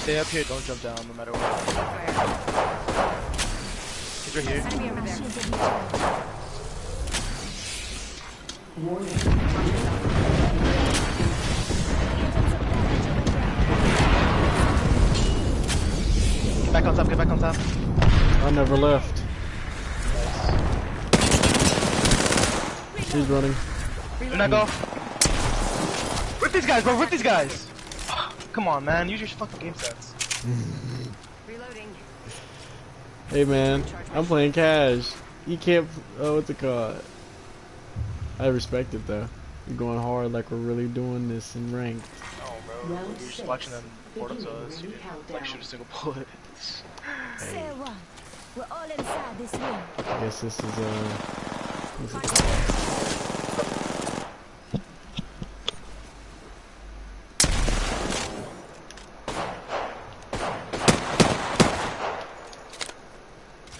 Stay up here, don't jump down no matter what. He's right here. Enemy over there. Get back on top, get back on top. I never left. He's running. Do not go. Rip these guys, bro, rip these guys! Come on, man, use your fucking game sense. Reloading. Hey man, I'm playing cash. You can't. Oh, what's it called? I respect it though. You're going hard like we're really doing this in ranked. Oh, bro, you're just watching them port up to us. You didn't like shoot a single bullet. Say what? We're all inside this room. I guess this is what's it called?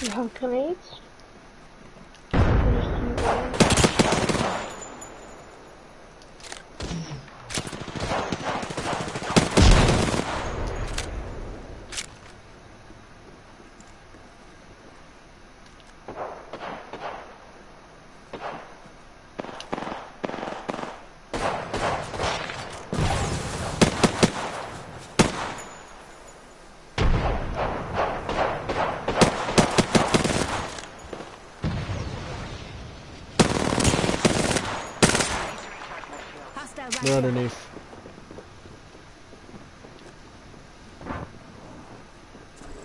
You have grenades? Just keep going. They're underneath.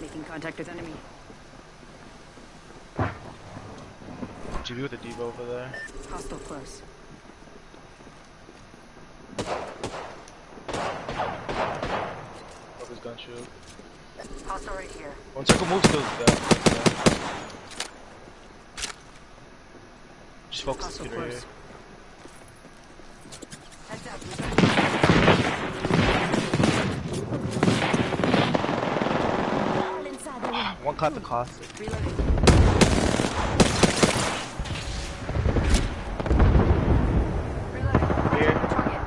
Making contact with enemy. GB with the Devo over there. Hostile close. Up his gun shield. Hostile right here. One circle moves kills that. Just focus Hostile the kid right close. here. Heads up. We're all inside the room. One caught the cost. Reloading. Reloading. Here. Target.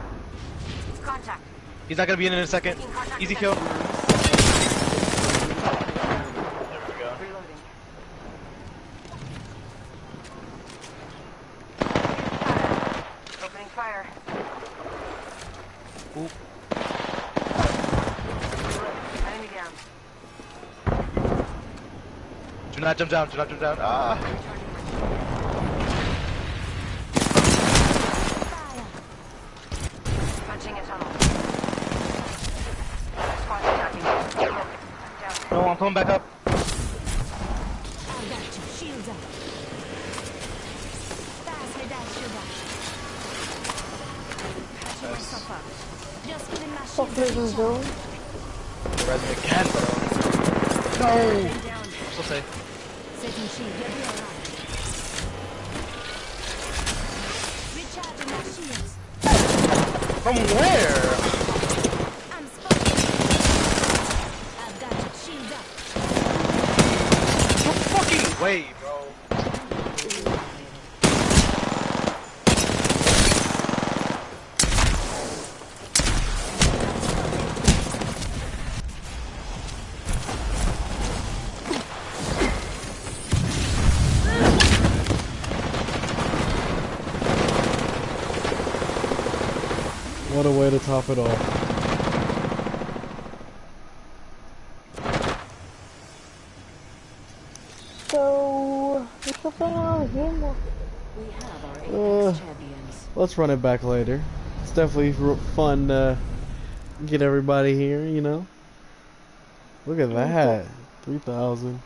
Contact. He's not gonna be in a second. Making contact Easy with kill. enemy. There we go. Reloading. Opening fire. Oop. Enemy down. Do not jump down, do not jump down. Ah! Fire. Punching a tunnel. Squad attacking. Down. No, I'm coming back up. I got you. Shields up. Pass me that sugar. Patching myself up. Just giving my Fuck shields a prison recharge. zone. Res me again, bro. No! Down. I'm so safe. Setting shield. You'll be alright. Recharging my shields. From where? I'm spotted. I've got you. Shields up. No fucking way, bro. What a way to top it off. So, what's the thing on the game? We have our Uh, Apex champions. Let's run it back later. It's definitely fun to get everybody here, you know. Look at that. 3,000.